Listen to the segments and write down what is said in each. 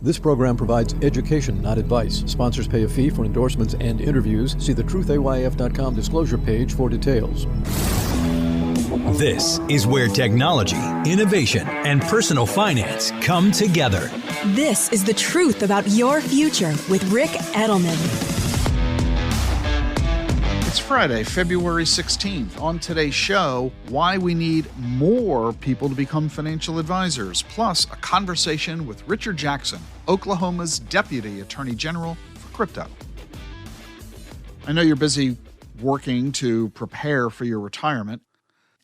This program provides education, not advice. Sponsors pay a fee for endorsements and interviews. See the truthayf.com disclosure page for details. This is where technology, innovation, and personal finance come together. This is the truth about your future with Rick Edelman. It's Friday, February 16th. On today's show, why we need more people to become financial advisors, plus a conversation with Richard Jackson, Oklahoma's Deputy Attorney General for crypto. I know you're busy working to prepare for your retirement.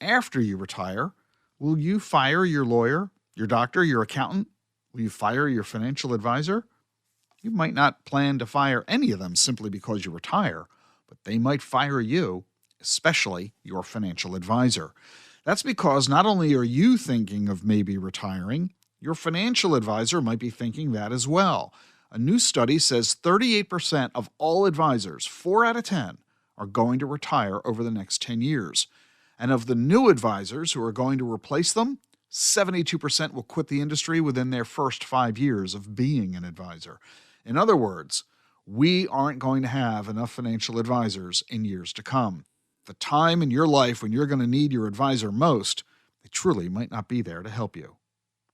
After you retire, will you fire your lawyer, your doctor, your accountant? Will you fire your financial advisor? You might not plan to fire any of them simply because you retire, but they might fire you, especially your financial advisor. That's because not only are you thinking of maybe retiring, your financial advisor might be thinking that as well. A new study says 38% of all advisors, 4 out of 10, are going to retire over the next 10 years. And of the new advisors who are going to replace them, 72% will quit the industry within their first 5 years of being an advisor. In other words, we aren't going to have enough financial advisors in years to come. The time in your life when you're going to need your advisor most, they truly might not be there to help you.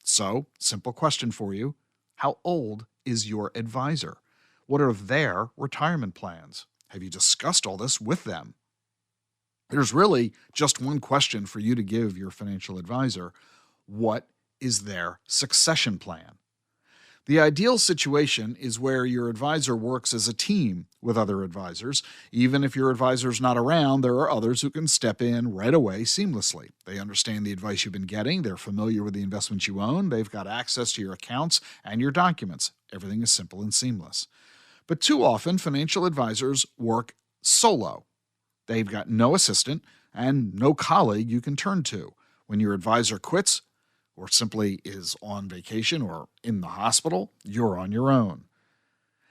So, simple question for you. How old is your advisor? What are their retirement plans? Have you discussed all this with them? There's really just one question for you to give your financial advisor. What is their succession plan? The ideal situation is where your advisor works as a team with other advisors. Even if your advisor's not around, there are others who can step in right away seamlessly. They understand the advice you've been getting. They're familiar with the investments you own. They've got access to your accounts and your documents. Everything is simple and seamless. But too often, financial advisors work solo. They've got no assistant and no colleague you can turn to. When your advisor quits or simply is on vacation or in the hospital, you're on your own.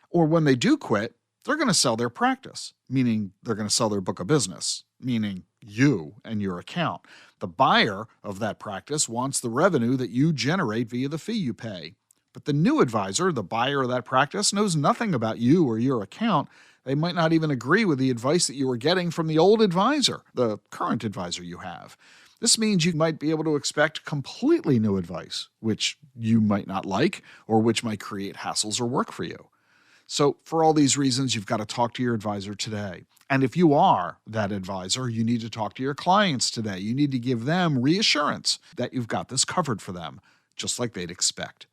Or when they do quit, they're going to sell their practice, meaning they're going to sell their book of business, meaning you and your account. The buyer of that practice wants the revenue that you generate via the fee you pay. But the new advisor, the buyer of that practice, knows nothing about you or your account. They might not even agree with the advice that you were getting from the old advisor, the current advisor you have. This means you might be able to expect completely new advice, which you might not like, or which might create hassles or work for you. So for all these reasons, you've got to talk to your advisor today. And if you are that advisor, you need to talk to your clients today. You need to give them reassurance that you've got this covered for them, just like they'd expect.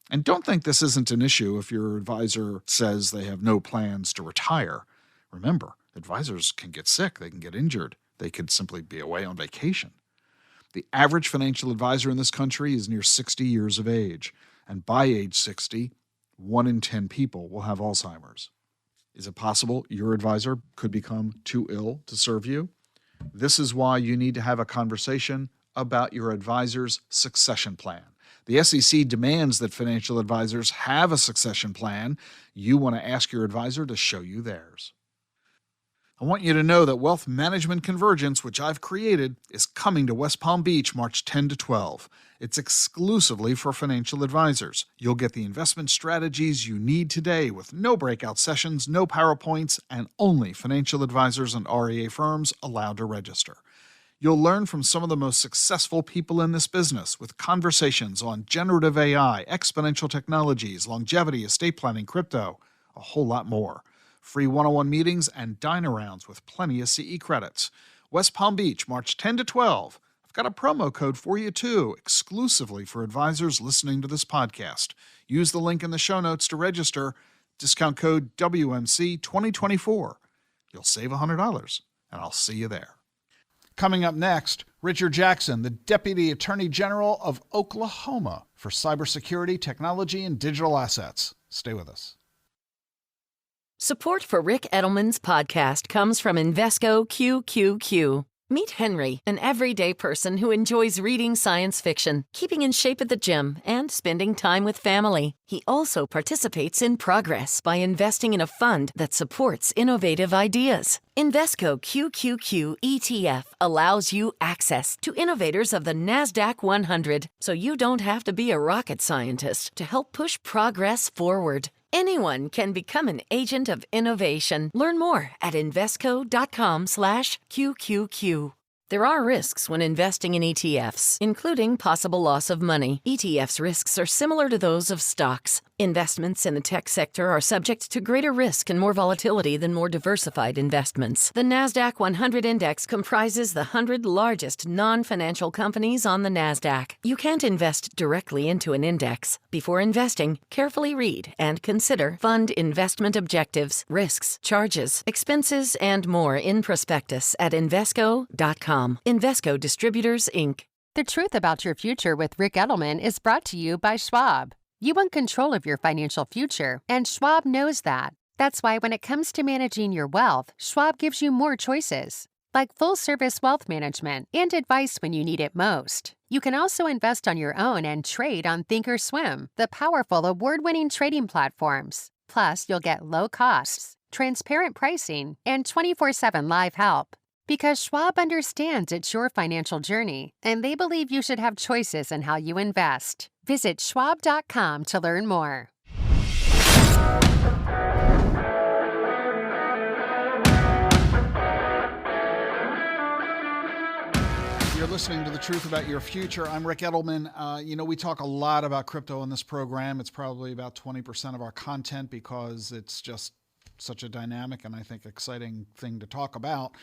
And don't think this isn't an issue if your advisor says they have no plans to retire. Remember, advisors can get sick, they can get injured, they could simply be away on vacation. The average financial advisor in this country is near 60 years of age, and by age 60, 1 in 10 people will have Alzheimer's. Is it possible your advisor could become too ill to serve you? This is why you need to have a conversation about your advisor's succession plan. The SEC demands that financial advisors have a succession plan. You want to ask your advisor to show you theirs. I want you to know that Wealth Management Convergence, which I've created, is coming to West Palm Beach March 10 to 12. It's exclusively for financial advisors. You'll get the investment strategies you need today with no breakout sessions, no PowerPoints, and only financial advisors and REA firms allowed to register. You'll learn from some of the most successful people in this business with conversations on generative AI, exponential technologies, longevity, estate planning, crypto, a whole lot more. Free one-on-one meetings and dine-arounds with plenty of CE credits. West Palm Beach, March 10 to 12. I've got a promo code for you too, exclusively for advisors listening to this podcast. Use the link in the show notes to register. Discount code WMC2024. You'll save $100, and I'll see you there. Coming up next, Richard Jackson, the Deputy Attorney General of Oklahoma for cybersecurity, technology, and digital assets. Stay with us. Support for Rick Edelman's podcast comes from Invesco QQQ. Meet Henry, an everyday person who enjoys reading science fiction, keeping in shape at the gym, and spending time with family. He also participates in progress by investing in a fund that supports innovative ideas. Invesco QQQ ETF allows you access to innovators of the NASDAQ 100, so you don't have to be a rocket scientist to help push progress forward. Anyone can become an agent of innovation. Learn more at Invesco.com/QQQ. There are risks when investing in ETFs, including possible loss of money. ETFs' risks are similar to those of stocks. Investments in the tech sector are subject to greater risk and more volatility than more diversified investments. The NASDAQ 100 Index comprises the 100 largest non-financial companies on the NASDAQ. You can't invest directly into an index. Before investing, carefully read and consider fund investment objectives, risks, charges, expenses, and more in prospectus at Invesco.com. Invesco Distributors, Inc. The Truth About Your Future with Rick Edelman is brought to you by Schwab. You want control of your financial future, and Schwab knows that. That's why when it comes to managing your wealth, Schwab gives you more choices, like full-service wealth management and advice when you need it most. You can also invest on your own and trade on Thinkorswim, the powerful award-winning trading platforms. Plus, you'll get low costs, transparent pricing, and 24/7 live help. Because Schwab understands it's your financial journey, and they believe you should have choices in how you invest. Visit schwab.com to learn more. You're listening to The Truth About Your Future. I'm Rick Edelman. We talk a lot about crypto in this program. It's probably about 20% of our content because it's just such a dynamic and I think exciting thing to talk about.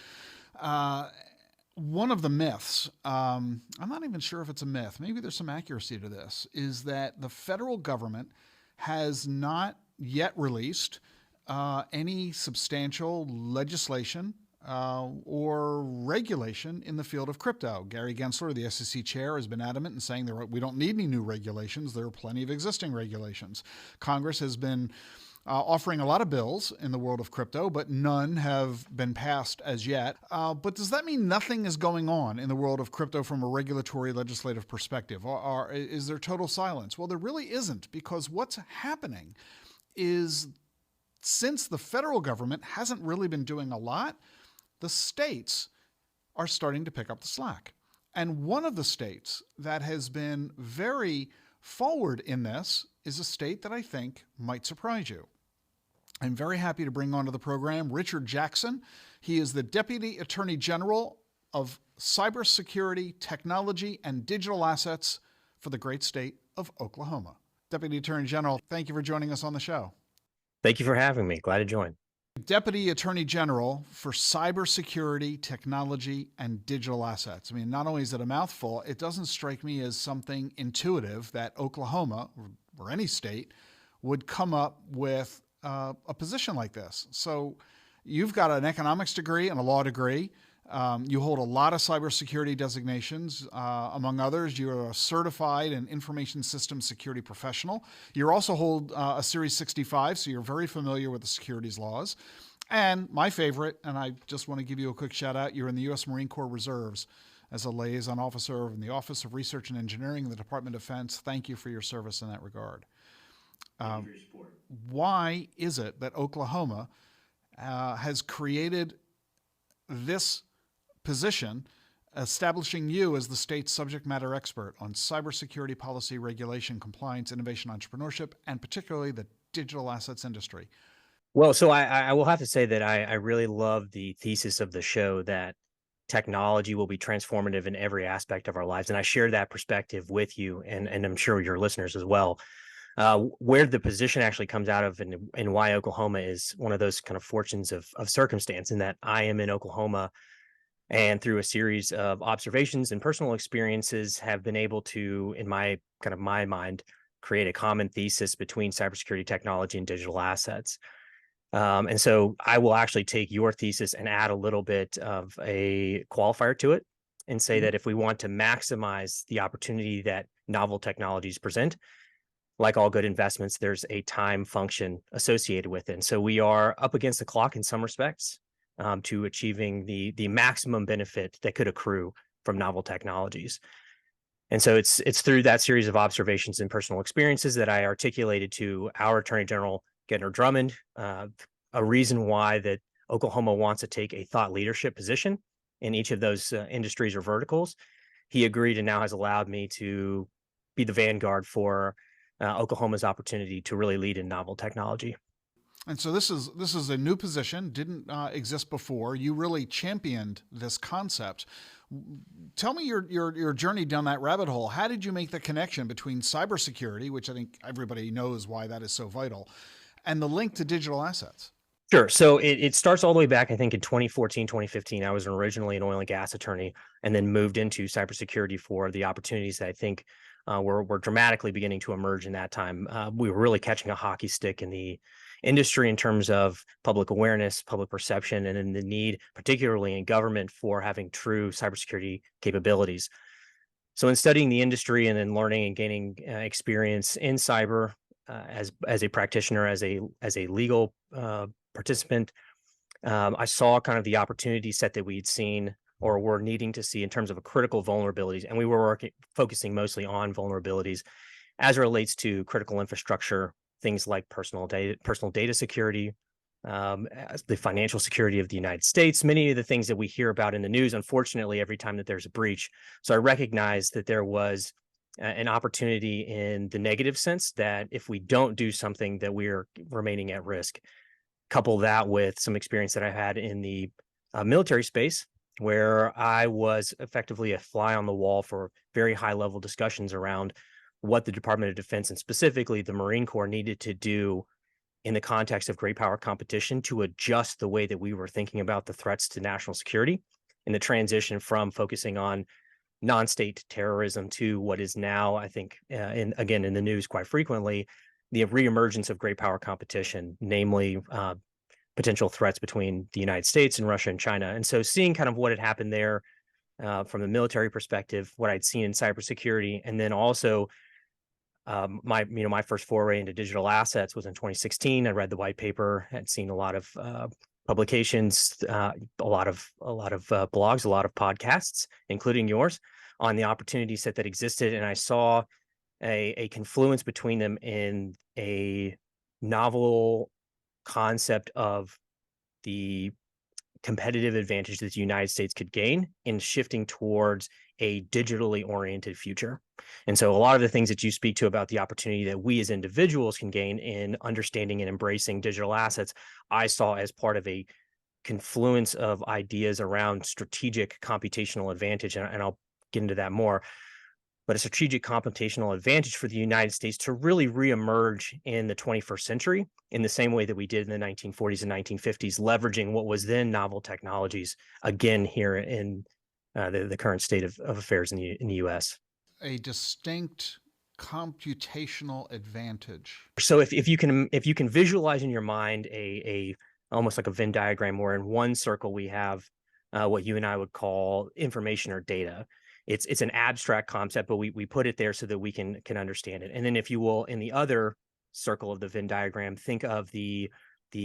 One of the myths, I'm not even sure if it's a myth, maybe there's some accuracy to this, is that the federal government has not yet released any substantial legislation or regulation in the field of crypto. Gary Gensler, the SEC chair, has been adamant in saying we don't need any new regulations. There are plenty of existing regulations. Congress has been offering a lot of bills in the world of crypto, but none have been passed as yet. But does that mean nothing is going on in the world of crypto from a regulatory legislative perspective? Or is there total silence? Well, there really isn't, because what's happening is, since the federal government hasn't really been doing a lot, the states are starting to pick up the slack. And one of the states that has been very forward in this is a state that I think might surprise you. I'm very happy to bring onto the program Richard Jackson. He is the Deputy Attorney General of Cybersecurity, Technology, and Digital Assets for the great state of Oklahoma. Deputy Attorney General, thank you for joining us on the show. Thank you for having me. Glad to join. Deputy Attorney General for Cybersecurity, Technology, and Digital Assets. I mean, not only is it a mouthful, it doesn't strike me as something intuitive that Oklahoma, or any state, would come up with a position like this. So you've got an economics degree and a law degree. You hold a lot of cybersecurity designations. Among others, you're a certified and information systems security professional. You also hold a Series 65, so you're very familiar with the securities laws. And my favorite, and I just want to give you a quick shout out, you're in the U.S. Marine Corps Reserves as a liaison officer in the Office of Research and Engineering in the Department of Defense. Thank you for your service in that regard. Thank you for your support. Why is it that Oklahoma has created this position, establishing you as the state's subject matter expert on cybersecurity policy, regulation, compliance, innovation, entrepreneurship, and particularly the digital assets industry? Well, so I will have to say that I really love the thesis of the show that technology will be transformative in every aspect of our lives. And I share that perspective with you, and I'm sure your listeners as well. Where the position actually comes out of and why Oklahoma is one of those kind of fortunes of circumstance, in that I am in Oklahoma, and through a series of observations and personal experiences have been able to, in my mind, create a common thesis between cybersecurity technology and digital assets. And so I will actually take your thesis and add a little bit of a qualifier to it and say that if we want to maximize the opportunity that novel technologies present, like all good investments, there's a time function associated with it. And so we are up against the clock in some respects. to achieving the maximum benefit that could accrue from novel technologies. And so it's through that series of observations and personal experiences that I articulated to our Attorney General, Gentner Drummond, a reason why that Oklahoma wants to take a thought leadership position in each of those industries or verticals. He agreed and now has allowed me to be the vanguard for Oklahoma's opportunity to really lead in novel technology. And so this is a new position, didn't exist before. You really championed this concept. Tell me your journey down that rabbit hole. How did you make the connection between cybersecurity, which I think everybody knows why that is so vital, and the link to digital assets? Sure. So it starts all the way back, I think, in 2014, 2015. I was originally an oil and gas attorney and then moved into cybersecurity for the opportunities that I think were dramatically beginning to emerge in that time. We were really catching a hockey stick in the industry in terms of public awareness, public perception, and in the need, particularly in government, for having true cybersecurity capabilities. So in studying the industry and then learning and gaining experience in cyber as a practitioner, as a legal participant, I saw kind of the opportunity set that we'd seen or were needing to see in terms of a critical vulnerabilities. And we were focusing mostly on vulnerabilities as it relates to critical infrastructure, things like personal data security, the financial security of the United States, many of the things that we hear about in the news, unfortunately, every time that there's a breach. So I recognized that there was an opportunity in the negative sense that if we don't do something that we're remaining at risk. Couple that with some experience that I had in the military space, where I was effectively a fly on the wall for very high level discussions around what the Department of Defense and specifically the Marine Corps needed to do in the context of great power competition to adjust the way that we were thinking about the threats to national security and the transition from focusing on non-state terrorism to what is now, I think, in the news quite frequently, the reemergence of great power competition, namely potential threats between the United States and Russia and China. And so seeing kind of what had happened there from the military perspective, what I'd seen in cybersecurity, and then also my first foray into digital assets was in 2016. I read the white paper, had seen a lot of publications, a lot of blogs, a lot of podcasts, including yours, on the opportunity set that existed, and I saw a confluence between them in a novel concept of the competitive advantage that the United States could gain in shifting towards a digitally oriented future. And so a lot of the things that you speak to about the opportunity that we as individuals can gain in understanding and embracing digital assets, I saw as part of a confluence of ideas around strategic computational advantage. And I'll get into that more. But a strategic computational advantage for the United States to really reemerge in the 21st century in the same way that we did in the 1940s and 1950s, leveraging what was then novel technologies, again, here in the current state of affairs in the U.S. A distinct computational advantage. So if you can visualize in your mind a almost like a Venn diagram, where in one circle we have what you and I would call information or data. It's an abstract concept, but we put it there so that we can understand it. And then, if you will, in the other circle of the Venn diagram, think of the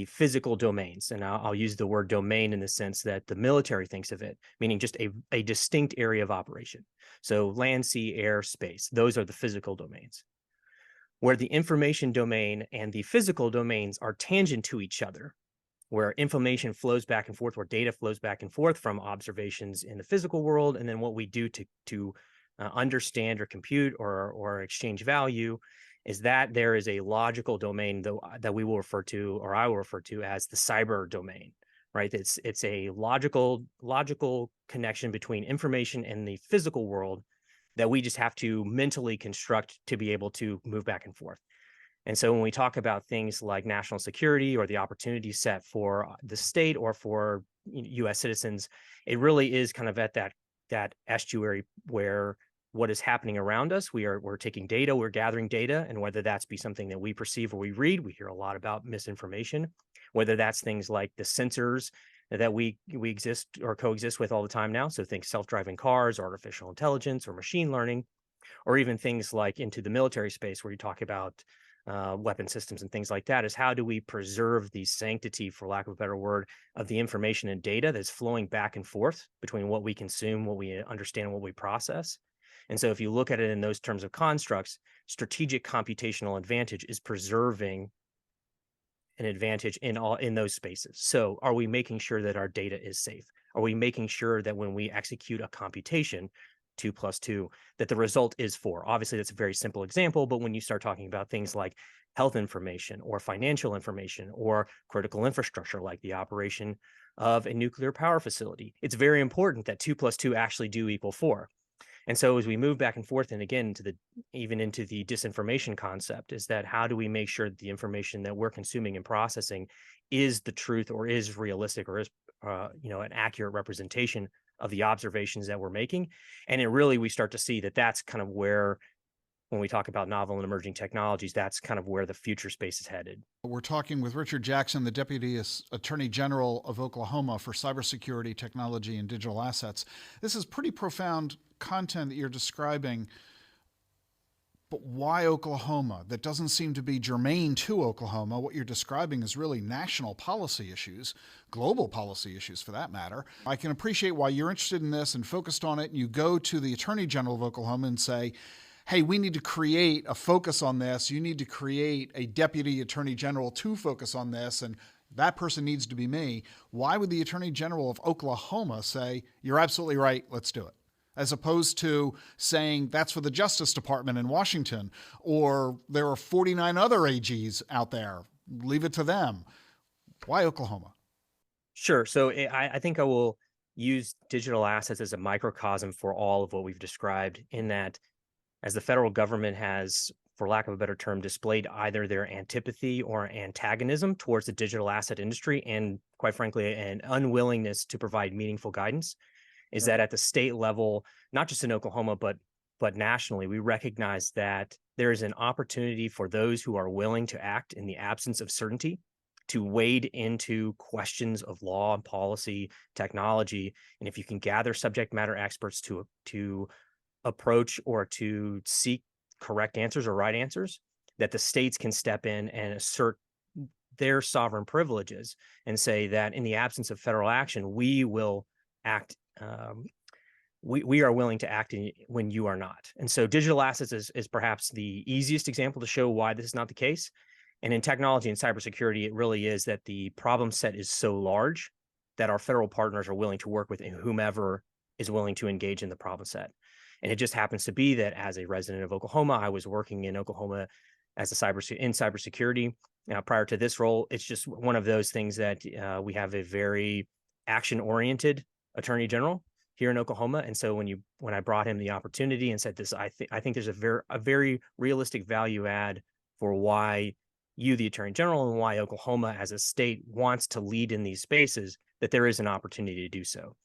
physical domains. And I'll use the word domain in the sense that the military thinks of it, meaning just a distinct area of operation. So land, sea, air, space, those are the physical domains. Where the information domain and the physical domains are tangent to each other, where information flows back and forth, where data flows back and forth from observations in the physical world, and then what we do to understand or compute or exchange value, is that there is a logical domain that we will refer to, or I will refer to, as the cyber domain, right? It's a logical connection between information and the physical world that we just have to mentally construct to be able to move back and forth. And so when we talk about things like national security or the opportunity set for the state or for U.S. citizens, it really is kind of at that estuary where what is happening around us, we're taking data, we're gathering data, and whether that's be something that we perceive or we read, we hear a lot about misinformation, whether that's things like the sensors that we exist or coexist with all the time now. So think self-driving cars, artificial intelligence, or machine learning, or even things like into the military space where you talk about weapon systems and things like that, is how do we preserve the sanctity, for lack of a better word, of the information and data that's flowing back and forth between what we consume, what we understand, and what we process. And so if you look at it in those terms of constructs, strategic computational advantage is preserving an advantage in those spaces. So are we making sure that our data is safe? Are we making sure that when we execute a computation, 2 + 2, that the result is 4? Obviously, that's a very simple example, but when you start talking about things like health information or financial information or critical infrastructure like the operation of a nuclear power facility, it's very important that 2 + 2 actually do equal 4. And so as we move back and forth, and again even into the disinformation concept, is that how do we make sure that the information that we're consuming and processing is the truth, or is realistic, or is an accurate representation of the observations that we're making? And we start to see that that's kind of where, when we talk about novel and emerging technologies, that's kind of where the future space is headed. We're talking with Richard Jackson, the Deputy Attorney General of Oklahoma for cybersecurity, technology, and digital assets. This is pretty profound content that you're describing, but why Oklahoma? That doesn't seem to be germane to Oklahoma. What you're describing is really national policy issues, global policy issues for that matter. I can appreciate why you're interested in this and focused on it, and you go to the Attorney General of Oklahoma and say, hey, we need to create a focus on this. You need to create a Deputy Attorney General to focus on this, and that person needs to be me. Why would the Attorney General of Oklahoma say, you're absolutely right, let's do it? As opposed to saying that's for the Justice Department in Washington, or there are 49 other AGs out there, leave it to them. Why Oklahoma? Sure. So I think I will use digital assets as a microcosm for all of what we've described, in that as the federal government has, for lack of a better term, displayed either their antipathy or antagonism towards the digital asset industry, and quite frankly, an unwillingness to provide meaningful guidance, is that at the state level, not just in Oklahoma, but nationally, we recognize that there is an opportunity for those who are willing to act in the absence of certainty to wade into questions of law and policy, technology. And if you can gather subject matter experts to approach or to seek correct answers or right answers, that the states can step in and assert their sovereign privileges and say that in the absence of federal action, we will act. We are willing to act when you are not. And so digital assets is perhaps the easiest example to show why this is not the case. And in technology and cybersecurity, it really is that the problem set is so large that our federal partners are willing to work with whomever is willing to engage in the problem set. And it just happens to be that as a resident of Oklahoma, I was working in Oklahoma as in cybersecurity. Now, prior to this role, it's just one of those things that we have a very action-oriented Attorney General here in Oklahoma. And so when I brought him the opportunity and said this, I think there's a very realistic value add for why you, the Attorney General, and why Oklahoma as a state wants to lead in these spaces, that there is an opportunity to do so.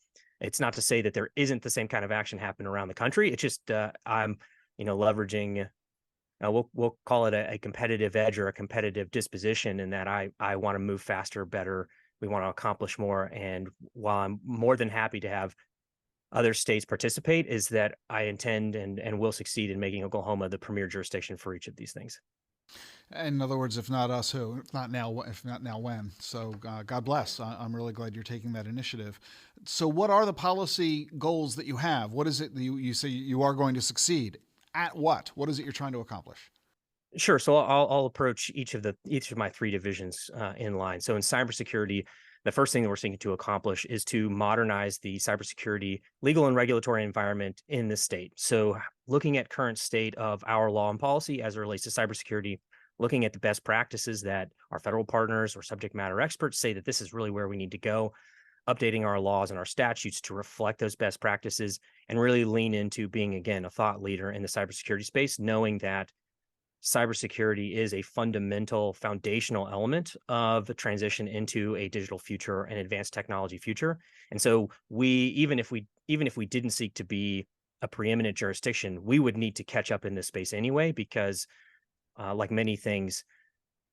It's not to say that there isn't the same kind of action happening around the country. It's just I'm leveraging, we'll call it a competitive edge or a competitive disposition, in that I want to move faster, better. We want to accomplish more. And while I'm more than happy to have other states participate, is that I intend and will succeed in making Oklahoma the premier jurisdiction for each of these things. In other words, if not us, who? If not now, when? So God bless. I'm really glad you're taking that initiative. So what are the policy goals that you have? What is it that you say you are going to succeed at? What is it you're trying to accomplish? Sure. So I'll approach each of my three divisions in line. So in cybersecurity, the first thing that we're seeking to accomplish is to modernize the cybersecurity legal and regulatory environment in the state. So looking at current state of our law and policy as it relates to cybersecurity, looking at the best practices that our federal partners or subject matter experts say that this is really where we need to go, updating our laws and our statutes to reflect those best practices, and really lean into being, again, a thought leader in the cybersecurity space, knowing that cybersecurity is a foundational element of the transition into a digital future and advanced technology future. And so even if we didn't seek to be a preeminent jurisdiction, we would need to catch up in this space anyway, because like many things,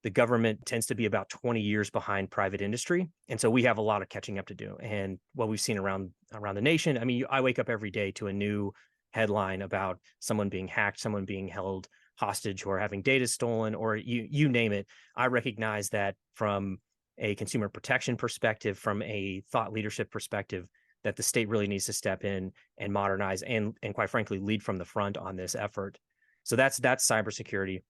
the government tends to be about 20 years behind private industry. And so we have a lot of catching up to do. And what we've seen around the nation, I mean, I wake up every day to a new headline about someone being hacked, someone being held hostage or having data stolen, or you name it. I recognize that from a consumer protection perspective, from a thought leadership perspective, that the state really needs to step in and modernize and quite frankly, lead from the front on this effort. So that's cybersecurity.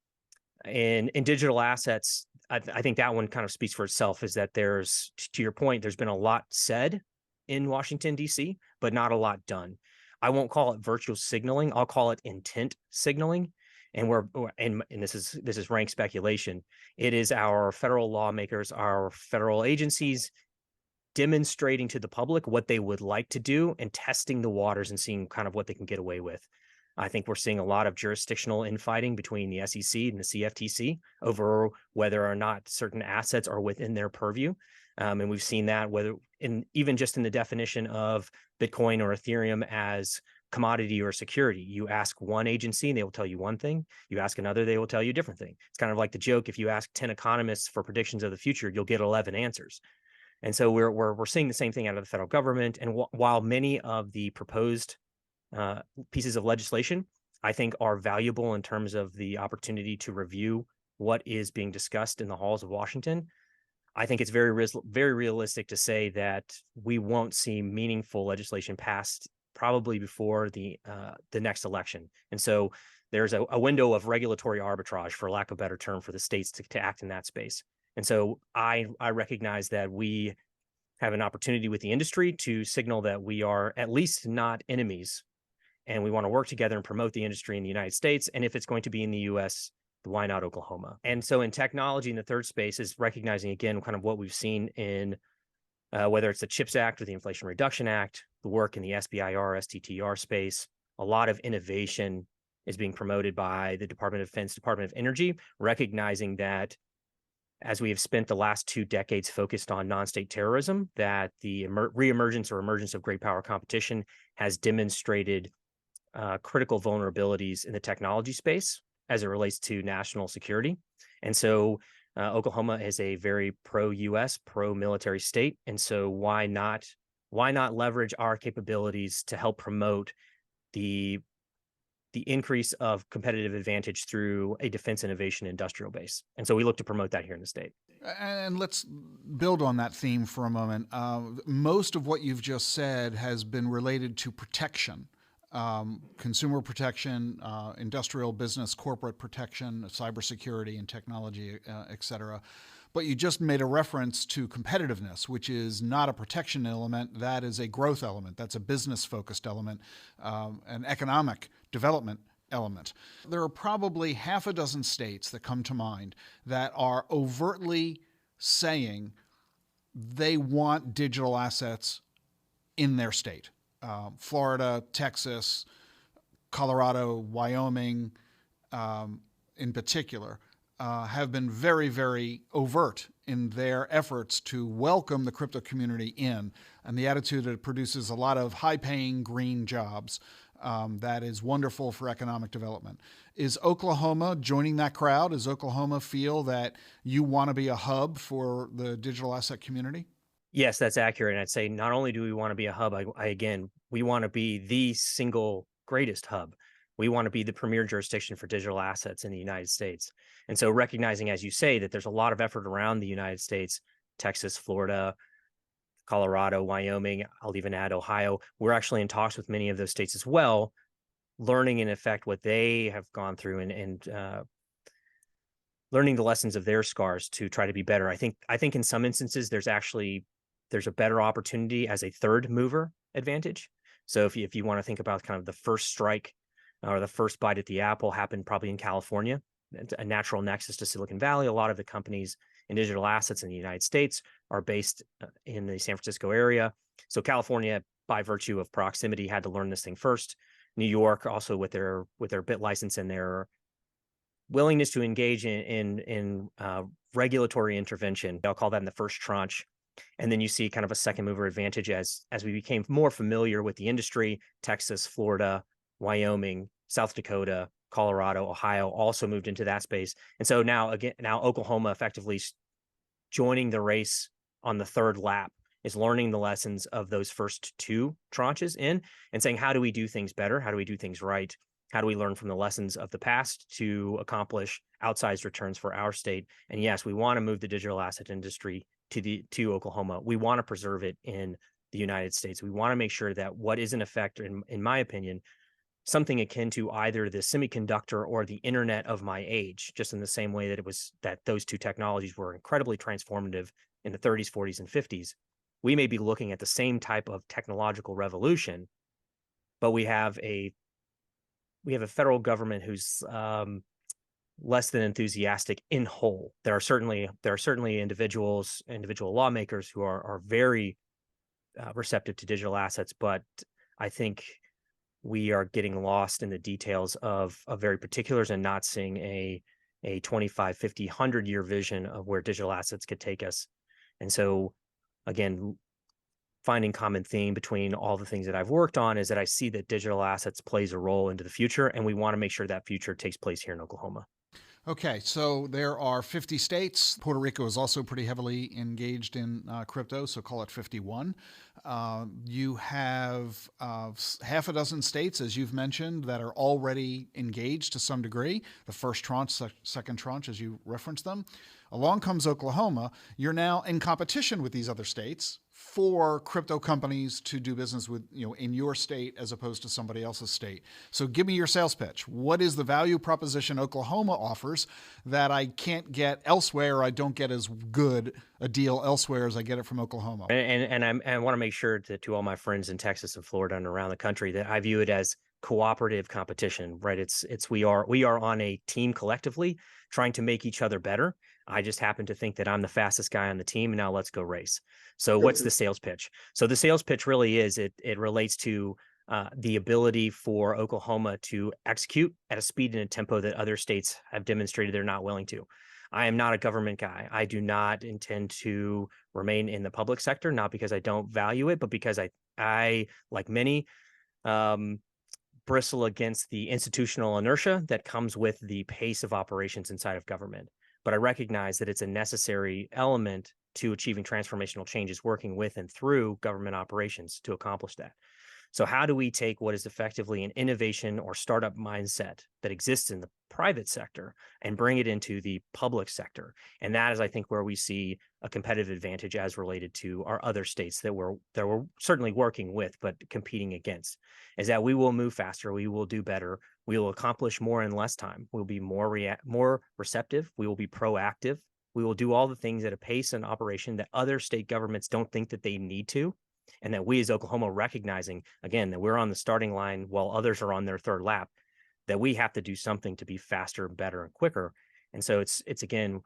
And in digital assets, I think that one kind of speaks for itself, is that there's, to your point, there's been a lot said in Washington, D.C., but not a lot done. I won't call it virtual signaling. I'll call it intent signaling. And this is rank speculation. It is our federal lawmakers, our federal agencies demonstrating to the public what they would like to do and testing the waters and seeing kind of what they can get away with. I think we're seeing a lot of jurisdictional infighting between the SEC and the CFTC over whether or not certain assets are within their purview. And we've seen that even just in the definition of Bitcoin or Ethereum as commodity or security. You ask one agency and they will tell you one thing. You ask another, they will tell you a different thing. It's kind of like the joke, if you ask 10 economists for predictions of the future, you'll get 11 answers. And so we're seeing the same thing out of the federal government. And while many of the proposed pieces of legislation, I think, are valuable in terms of the opportunity to review what is being discussed in the halls of Washington, I think it's very realistic to say that we won't see meaningful legislation passed probably before the next election. And so there's a window of regulatory arbitrage, for lack of a better term, for the states to act in that space. And so I recognize that we have an opportunity with the industry to signal that we are at least not enemies, and we want to work together and promote the industry in the United States. And if it's going to be in the U.S., why not Oklahoma? And so in technology, in the third space, is recognizing, again, kind of what we've seen in whether it's the CHIPS Act or the Inflation Reduction Act, the work in the SBIR, STTR space. A lot of innovation is being promoted by the Department of Defense, Department of Energy, recognizing that as we have spent the last 2 decades focused on non-state terrorism, that the reemergence or emergence of great power competition has demonstrated critical vulnerabilities in the technology space as it relates to national security. And so Oklahoma is a very pro-U.S., pro-military state. And so why not leverage our capabilities to help promote the increase of competitive advantage through a defense innovation industrial base? And so we look to promote that here in the state. And let's build on that theme for a moment. Most of what you've just said has been related to protection. Consumer protection, industrial business, corporate protection, cybersecurity and technology, et cetera. But you just made a reference to competitiveness, which is not a protection element. That is a growth element. That's a business-focused element, an economic development element. There are probably half a dozen states that come to mind that are overtly saying they want digital assets in their state. Florida, Texas, Colorado, Wyoming, in particular, have been very, very overt in their efforts to welcome the crypto community in, and the attitude that it produces a lot of high-paying green jobs. That is wonderful for economic development. Is Oklahoma joining that crowd? Does Oklahoma feel that you want to be a hub for the digital asset community? Yes, that's accurate. And I'd say not only do we want to be a hub, we want to be the single greatest hub. We want to be the premier jurisdiction for digital assets in the United States. And so recognizing, as you say, that there's a lot of effort around the United States, Texas, Florida, Colorado, Wyoming, I'll even add Ohio. We're actually in talks with many of those states as well, learning in effect what they have gone through and learning the lessons of their scars to try to be better. I think in some instances there's a better opportunity as a third mover advantage. So if you want to think about kind of the first strike or the first bite at the apple happened probably in California, a natural nexus to Silicon Valley. A lot of the companies in digital assets in the United States are based in the San Francisco area. So California, by virtue of proximity, had to learn this thing first. New York also with their bit license and their willingness to engage in regulatory intervention. I'll call that in the first tranche. And then you see kind of a second mover advantage as we became more familiar with the industry. Texas, Florida, Wyoming, South Dakota, Colorado, Ohio also moved into that space. And so now Oklahoma effectively joining the race on the third lap is learning the lessons of those first 2 tranches in and saying, how do we do things better? How do we do things right? How do we learn from the lessons of the past to accomplish outsized returns for our state? And yes, we want to move the digital asset industry to Oklahoma. We want to preserve it in the United States. We want to make sure that what is in effect, in my opinion, something akin to either the semiconductor or the internet of my age, just in the same way that those two technologies were incredibly transformative in the 30s, 40s, and 50s. We may be looking at the same type of technological revolution, but we have a federal government who's less than enthusiastic in whole. There are certainly individual lawmakers who are very receptive to digital assets, but I think we are getting lost in the details of very particulars and not seeing a 25, 50, 100-year vision of where digital assets could take us. And so, again, finding common theme between all the things that I've worked on is that I see that digital assets plays a role into the future, and we want to make sure that future takes place here in Oklahoma. Okay, so there are 50 states. Puerto Rico is also pretty heavily engaged in crypto, so call it 51. You have half a dozen states, as you've mentioned, that are already engaged to some degree. The first tranche, second tranche, as you referenced them. Along comes Oklahoma. You're now in competition with these other states for crypto companies to do business with, in your state as opposed to somebody else's state. So give me your sales pitch. What is the value proposition Oklahoma offers that I can't get elsewhere, or I don't get as good a deal elsewhere as I get it from Oklahoma? And I want to make sure to all my friends in Texas and Florida and around the country that I view it as cooperative competition, right? We are on a team collectively trying to make each other better. I just happen to think that I'm the fastest guy on the team, and now let's go race. So what's the sales pitch? So the sales pitch really is, it relates to the ability for Oklahoma to execute at a speed and a tempo that other states have demonstrated they're not willing to. I am not a government guy. I do not intend to remain in the public sector, not because I don't value it, but because I like many, bristle against the institutional inertia that comes with the pace of operations inside of government. But I recognize that it's a necessary element to achieving transformational changes, working with and through government operations to accomplish that. So how do we take what is effectively an innovation or startup mindset that exists in the private sector and bring it into the public sector? And that is, I think, where we see a competitive advantage as related to our other states that we're certainly working with, but competing against, is that we will move faster, we will do better, we will accomplish more in less time, we'll be more receptive, we will be proactive, we will do all the things at a pace and operation that other state governments don't think that they need to. And that we as Oklahoma, recognizing, again, that we're on the starting line while others are on their third lap, that we have to do something to be faster, better, and quicker. And so it's again,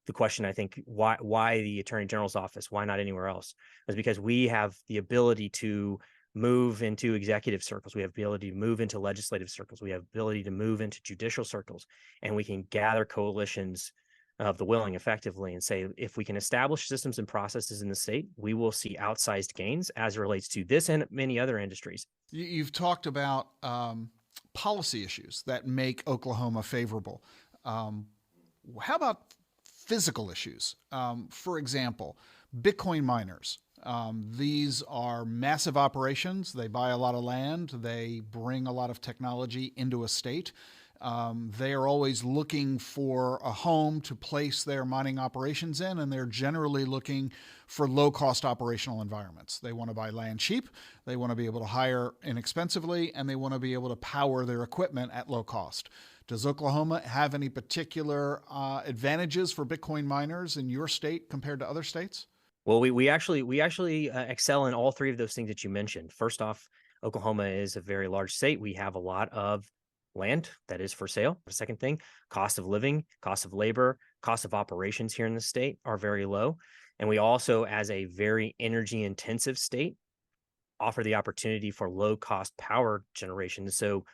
the question, I think, why the Attorney General's office? Why not anywhere else? Is because we have the ability to move into executive circles. We have the ability to move into legislative circles. We have the ability to move into judicial circles, and we can gather coalitions of the willing effectively and say, if we can establish systems and processes in the state, we will see outsized gains as it relates to this and many other industries. You've talked about policy issues that make Oklahoma favorable. How about physical issues? For example, Bitcoin miners. These are massive operations. They buy a lot of land. They bring a lot of technology into a state. They are always looking for a home to place their mining operations in, and they're generally looking for low-cost operational environments. They want to buy land cheap, they want to be able to hire inexpensively, and they want to be able to power their equipment at low cost. Does Oklahoma have any particular advantages for Bitcoin miners in your state compared to other states? Well, we actually excel in all three of those things that you mentioned. First off, Oklahoma is a very large state. We have a lot of land that is for sale. The second thing, cost of living, cost of labor, cost of operations here in the state are very low. And we also, as a very energy intensive state, offer the opportunity for low cost power generation. So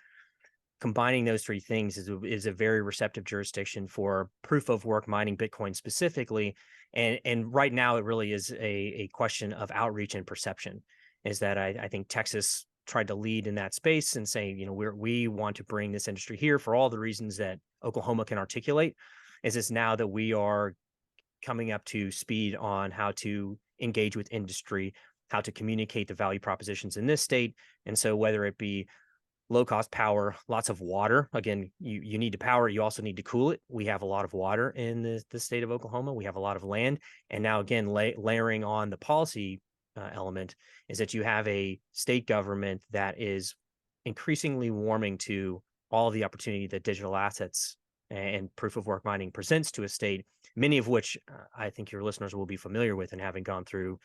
combining those three things is a very receptive jurisdiction for proof of work mining Bitcoin specifically. And right now it really is a question of outreach and perception, is that I think Texas tried to lead in that space and say, we want to bring this industry here for all the reasons that Oklahoma can articulate. Is this now that we are coming up to speed on how to engage with industry, how to communicate the value propositions in this state. And so whether it be low-cost power, lots of water. Again, you need to power it. You also need to cool it. We have a lot of water in the state of Oklahoma. We have a lot of land. And now, again, layering on the policy element is that you have a state government that is increasingly warming to all of the opportunity that digital assets and proof of work mining presents to a state, many of which I think your listeners will be familiar with and having gone through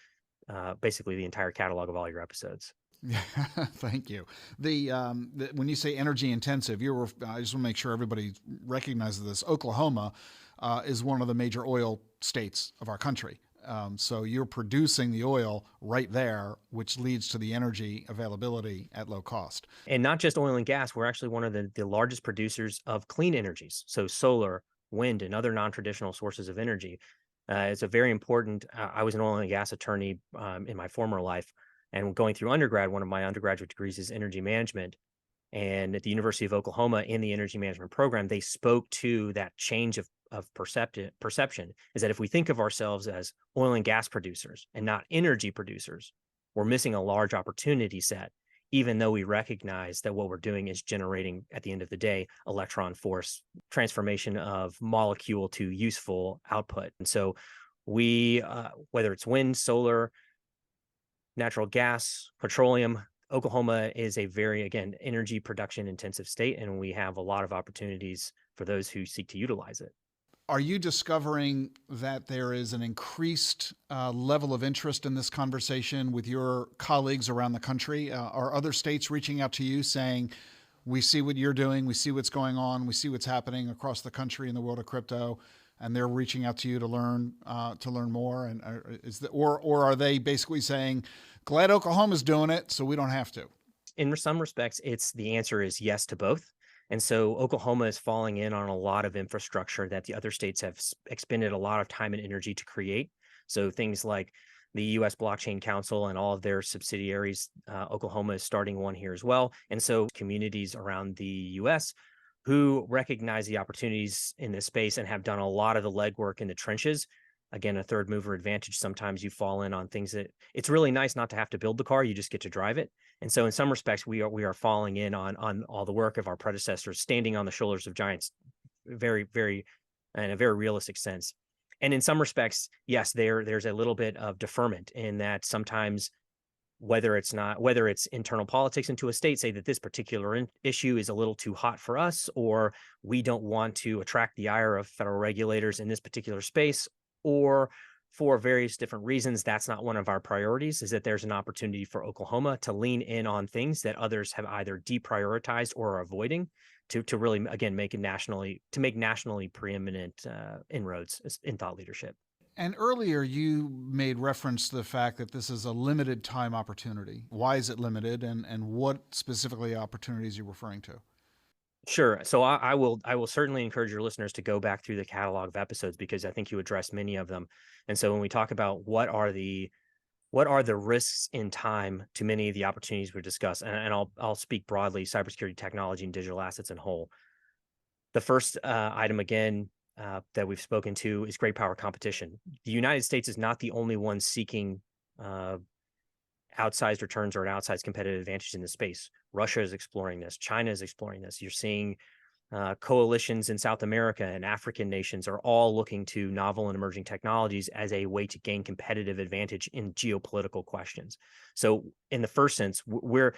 basically the entire catalog of all your episodes. Yeah, thank you. When you say energy intensive, I just want to make sure everybody recognizes this. Oklahoma is one of the major oil states of our country. So you're producing the oil right there, which leads to the energy availability at low cost. And not just oil and gas, we're actually one of the largest producers of clean energies. So solar, wind, and other non-traditional sources of energy. It's a very important, I was an oil and gas attorney in my former life. And going through undergrad, one of my undergraduate degrees is energy management. And at the University of Oklahoma in the energy management program, they spoke to that change of perception is that if we think of ourselves as oil and gas producers and not energy producers, we're missing a large opportunity set, even though we recognize that what we're doing is generating, at the end of the day, electron force transformation of molecule to useful output. And so we, whether it's wind, solar, natural gas, petroleum, Oklahoma is a very, again, energy production intensive state, and we have a lot of opportunities for those who seek to utilize it. Are you discovering that there is an increased level of interest in this conversation with your colleagues around the country? Are other states reaching out to you saying, we see what you're doing, we see what's going on, we see what's happening across the country in the world of crypto, and they're reaching out to you to learn more? And or are they basically saying, glad Oklahoma's doing it, so we don't have to? In some respects, the answer is yes to both. And so Oklahoma is falling in on a lot of infrastructure that the other states have expended a lot of time and energy to create. So things like the U.S. Blockchain Council and all of their subsidiaries, Oklahoma is starting one here as well. And so communities around the U.S. who recognize the opportunities in this space and have done a lot of the legwork in the trenches. Again, a third mover advantage. Sometimes you fall in on things that it's really nice not to have to build the car. You just get to drive it. And so in some respects, we are falling in on all the work of our predecessors, standing on the shoulders of giants, very, very, in a very realistic sense. And in some respects, yes, there's a little bit of deferment in that sometimes whether it's internal politics into a state say that this particular issue is a little too hot for us, or we don't want to attract the ire of federal regulators in this particular space, or for various different reasons, that's not one of our priorities, is that there's an opportunity for Oklahoma to lean in on things that others have either deprioritized or are avoiding to really, again, make nationally preeminent inroads in thought leadership. And earlier you made reference to the fact that this is a limited time opportunity. Why is it limited, and what specifically opportunities are you referring to? Sure. So I will certainly encourage your listeners to go back through the catalog of episodes, because I think you addressed many of them. And so when we talk about what are the risks in time to many of the opportunities we discuss, and I'll speak broadly, cybersecurity technology and digital assets in whole. The first item, again, that we've spoken to is great power competition. The United States is not the only one seeking outsized returns or an outsized competitive advantage in the space. Russia is exploring this. China is exploring this. You're seeing coalitions in South America and African nations are all looking to novel and emerging technologies as a way to gain competitive advantage in geopolitical questions. So in the first sense, the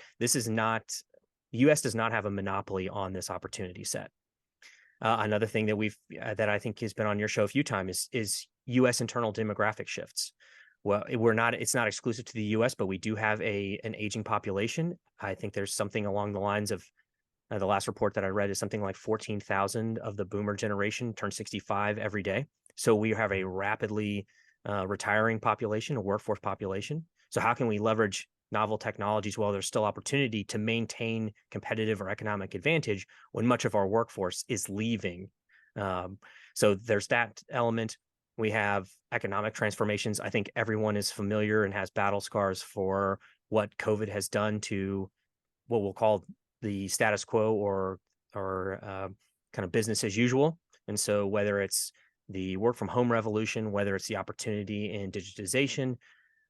U.S. does not have a monopoly on this opportunity set. Another thing that I think has been on your show a few times is U.S. internal demographic shifts. Well, it's not exclusive to the U.S., but we do have an aging population. I think there's something along the lines of the last report that I read is something like 14,000 of the boomer generation turn 65 every day. So we have a rapidly retiring population, a workforce population. So how can we leverage novel technologies while there's still opportunity to maintain competitive or economic advantage when much of our workforce is leaving? So there's that element. We have economic transformations. I think everyone is familiar and has battle scars for what COVID has done to what we'll call the status quo or kind of business as usual. And so whether it's the work from home revolution, whether it's the opportunity in digitization,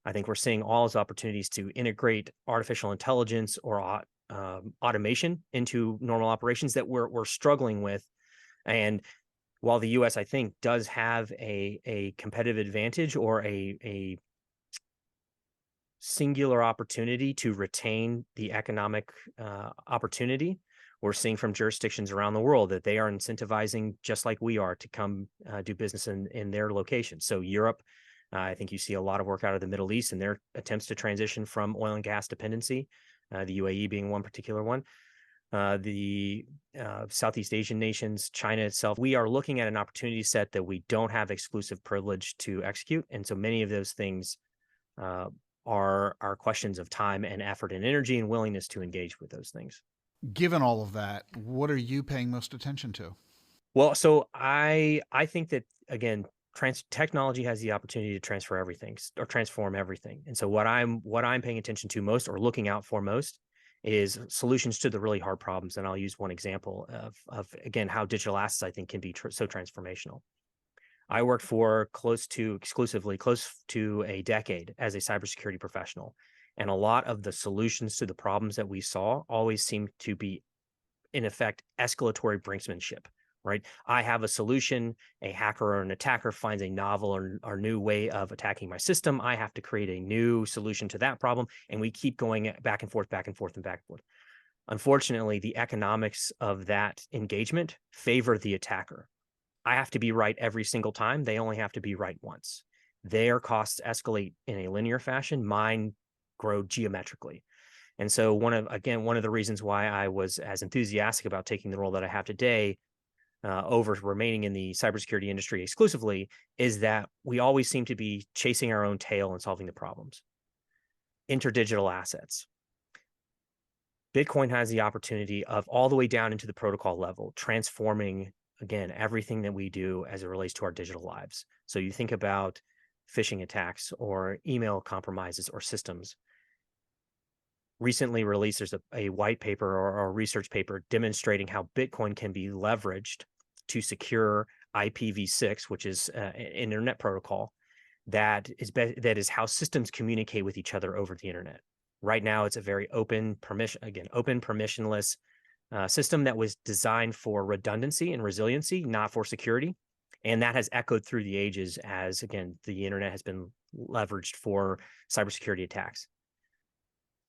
I think we're seeing all those opportunities to integrate artificial intelligence or automation into normal operations that we're struggling with. And while the U.S., I think, does have a competitive advantage or a singular opportunity to retain the economic opportunity, we're seeing from jurisdictions around the world that they are incentivizing, just like we are, to come do business in their locations. So Europe, I think you see a lot of work out of the Middle East and their attempts to transition from oil and gas dependency, the UAE being one particular one. The Southeast Asian nations, China itself, we are looking at an opportunity set that we don't have exclusive privilege to execute. And so many of those things are questions of time and effort and energy and willingness to engage with those things. Given all of that, what are you paying most attention to? Well, so I think that, again, technology has the opportunity to transfer everything or transform everything. And so what I'm paying attention to most or looking out for most is solutions to the really hard problems. And I'll use one example of again, how digital assets, I think, can be so transformational. I worked for close to a decade as a cybersecurity professional. And a lot of the solutions to the problems that we saw always seemed to be, in effect, escalatory brinksmanship, right? I have a solution, a hacker or an attacker finds a novel or new way of attacking my system. I have to create a new solution to that problem. And we keep going back and forth, back and forth, and back and forth. Unfortunately, the economics of that engagement favor the attacker. I have to be right every single time. They only have to be right once. Their costs escalate in a linear fashion. Mine grow geometrically. And so one of the reasons why I was as enthusiastic about taking the role that I have today over remaining in the cybersecurity industry exclusively is that we always seem to be chasing our own tail and solving the problems. Interdigital assets. Bitcoin has the opportunity of all the way down into the protocol level, transforming, again, everything that we do as it relates to our digital lives. So you think about phishing attacks or email compromises or systems. Recently released, there's a white paper or a research paper demonstrating how Bitcoin can be leveraged to secure IPv6, which is an internet protocol that is how systems communicate with each other over the internet. Right now, it's a very open permissionless system that was designed for redundancy and resiliency, not for security. And that has echoed through the ages as, again, the internet has been leveraged for cybersecurity attacks.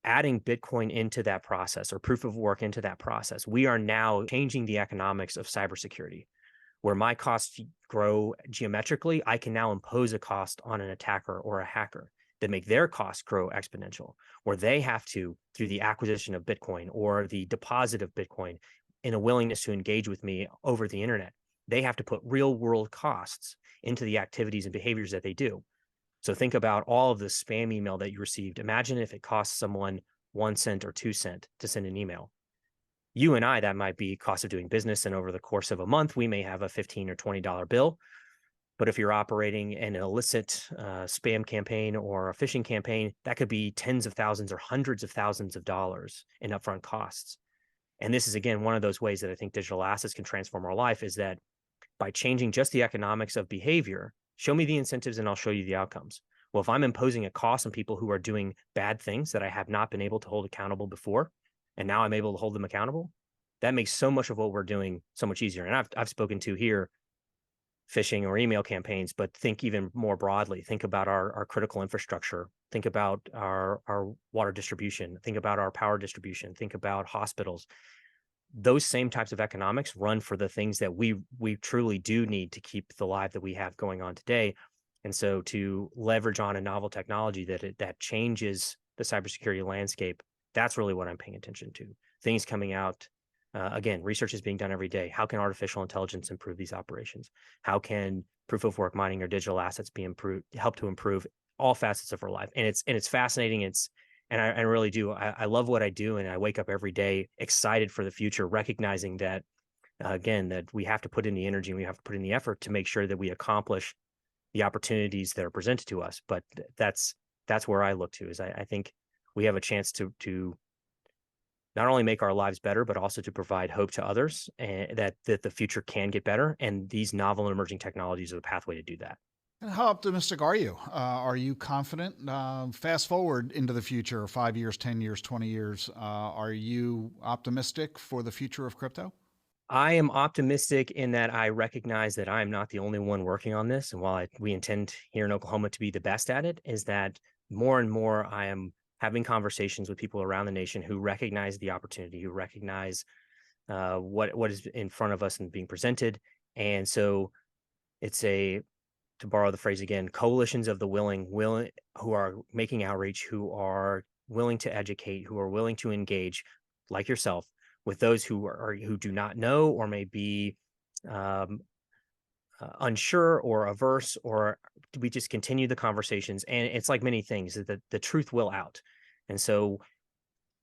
Adding Bitcoin into that process or proof of work into that process, we are now changing the economics of cybersecurity. Where my costs grow geometrically, I can now impose a cost on an attacker or a hacker that make their costs grow exponential, where they have to, through the acquisition of Bitcoin or the deposit of Bitcoin in a willingness to engage with me over the internet, they have to put real world costs into the activities and behaviors that they do. So think about all of the spam email that you received. Imagine if it costs someone 1 cent or 2 cents to send an email. You and I, that might be cost of doing business. And over the course of a month, we may have a $15 or $20 bill. But if you're operating an illicit spam campaign or a phishing campaign, that could be tens of thousands or hundreds of thousands of dollars in upfront costs. And this is, again, one of those ways that I think digital assets can transform our life, is that by changing just the economics of behavior, show me the incentives and I'll show you the outcomes. Well, if I'm imposing a cost on people who are doing bad things that I have not been able to hold accountable before, and now I'm able to hold them accountable, that makes so much of what we're doing so much easier. And I've spoken to here phishing or email campaigns, but think even more broadly. Think about our critical infrastructure. Think about our water distribution. Think about our power distribution. Think about hospitals. Those same types of economics run for the things that we truly do need to keep the life that we have going on today. And so to leverage on a novel technology that changes the cybersecurity landscape, that's really what I'm paying attention to. Things coming out. Again, research is being done every day. How can artificial intelligence improve these operations? How can proof of work mining or digital assets be improved, help to improve all facets of our life? And it's fascinating. I really do. I love what I do, and I wake up every day excited for the future, recognizing that again, that we have to put in the energy and we have to put in the effort to make sure that we accomplish the opportunities that are presented to us. But that's where I look to. Is I think we have a chance to not only make our lives better, but also to provide hope to others, and that the future can get better. And these novel and emerging technologies are the pathway to do that. And how optimistic are you? Are you confident? Fast forward into the future, 5 years, 10 years, 20 years. Are you optimistic for the future of crypto? I am optimistic in that I recognize that I'm not the only one working on this. And while we intend here in Oklahoma to be the best at it, is that more and more I am having conversations with people around the nation who recognize the opportunity, who recognize what is in front of us and being presented. And so it's to borrow the phrase again, coalitions of the willing who are making outreach, who are willing to educate, who are willing to engage, like yourself, with those who do not know or may be unsure or averse, or we just continue the conversations. And it's like many things, that the truth will out. And so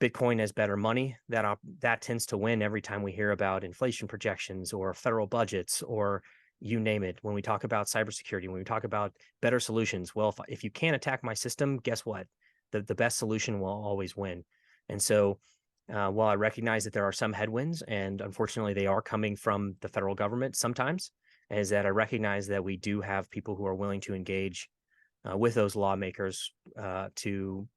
Bitcoin as better money, that tends to win every time we hear about inflation projections or federal budgets or you name it. When we talk about cybersecurity, when we talk about better solutions, well, if you can't attack my system, guess what? The best solution will always win. And so while I recognize that there are some headwinds, and unfortunately they are coming from the federal government sometimes, is that I recognize that we do have people who are willing to engage with those lawmakers to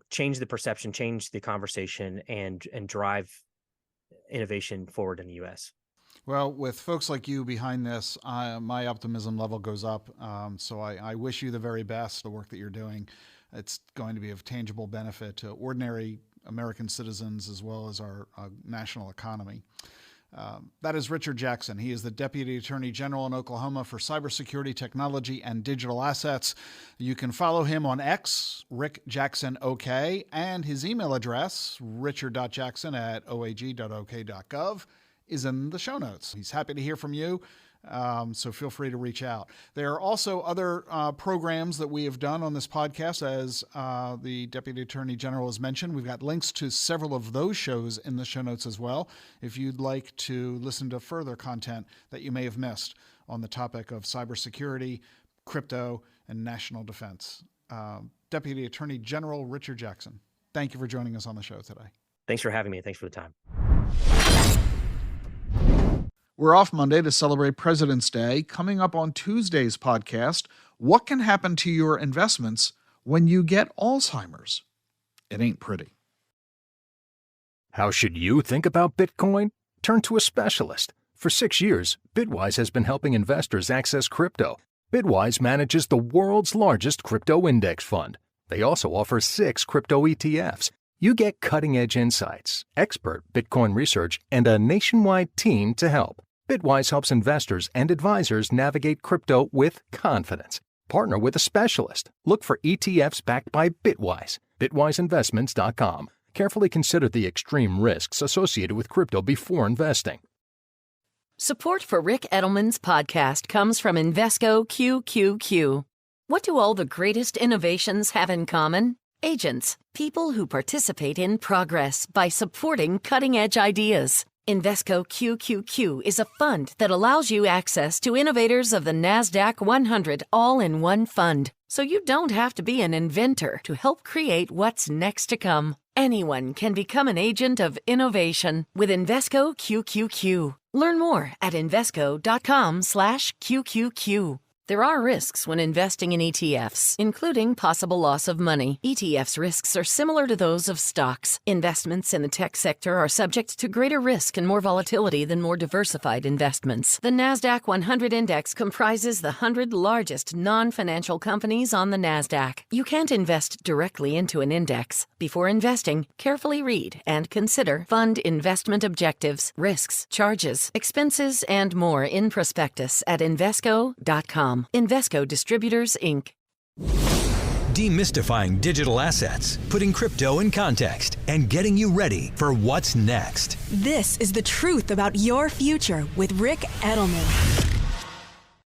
change the perception, change the conversation, and drive innovation forward in the U.S. Well, with folks like you behind this, my optimism level goes up. So I wish you the very best. The work that you're doing, it's going to be of tangible benefit to ordinary American citizens as well as our national economy. That is Richard Jackson. He is the Deputy Attorney General in Oklahoma for cybersecurity, technology, and digital assets. You can follow him on X, Rick Jackson OK, and his email address, richard.jackson@oag.ok.gov, is in the show notes. He's happy to hear from you, so feel free to reach out. There are also other programs that we have done on this podcast, as the Deputy Attorney General has mentioned. We've got links to several of those shows in the show notes as well, if you'd like to listen to further content that you may have missed on the topic of cybersecurity, crypto, and national defense. Deputy Attorney General Richard Jackson, thank you for joining us on the show today. Thanks for having me. Thanks for the time. We're off Monday to celebrate President's Day. Coming up on Tuesday's podcast, what can happen to your investments when you get Alzheimer's? It ain't pretty. How should you think about Bitcoin? Turn to a specialist. For 6 years, Bitwise has been helping investors access crypto. Bitwise manages the world's largest crypto index fund. They also offer 6 crypto ETFs. You get cutting-edge insights, expert Bitcoin research, and a nationwide team to help. Bitwise helps investors and advisors navigate crypto with confidence. Partner with a specialist. Look for ETFs backed by Bitwise. BitwiseInvestments.com. Carefully consider the extreme risks associated with crypto before investing. Support for Rick Edelman's podcast comes from Invesco QQQ. What do all the greatest innovations have in common? Agents, people who participate in progress by supporting cutting-edge ideas. Invesco QQQ is a fund that allows you access to innovators of the NASDAQ 100 all-in-one fund, so you don't have to be an inventor to help create what's next to come. Anyone can become an agent of innovation with Invesco QQQ. Learn more at Invesco.com/QQQ. There are risks when investing in ETFs, including possible loss of money. ETFs' risks are similar to those of stocks. Investments in the tech sector are subject to greater risk and more volatility than more diversified investments. The NASDAQ 100 Index comprises the 100 largest non-financial companies on the NASDAQ. You can't invest directly into an index. Before investing, carefully read and consider fund investment objectives, risks, charges, expenses, and more in prospectus at Invesco.com. Invesco Distributors, Inc. Demystifying digital assets, putting crypto in context, and getting you ready for what's next. This is the truth about your future with Rick Edelman.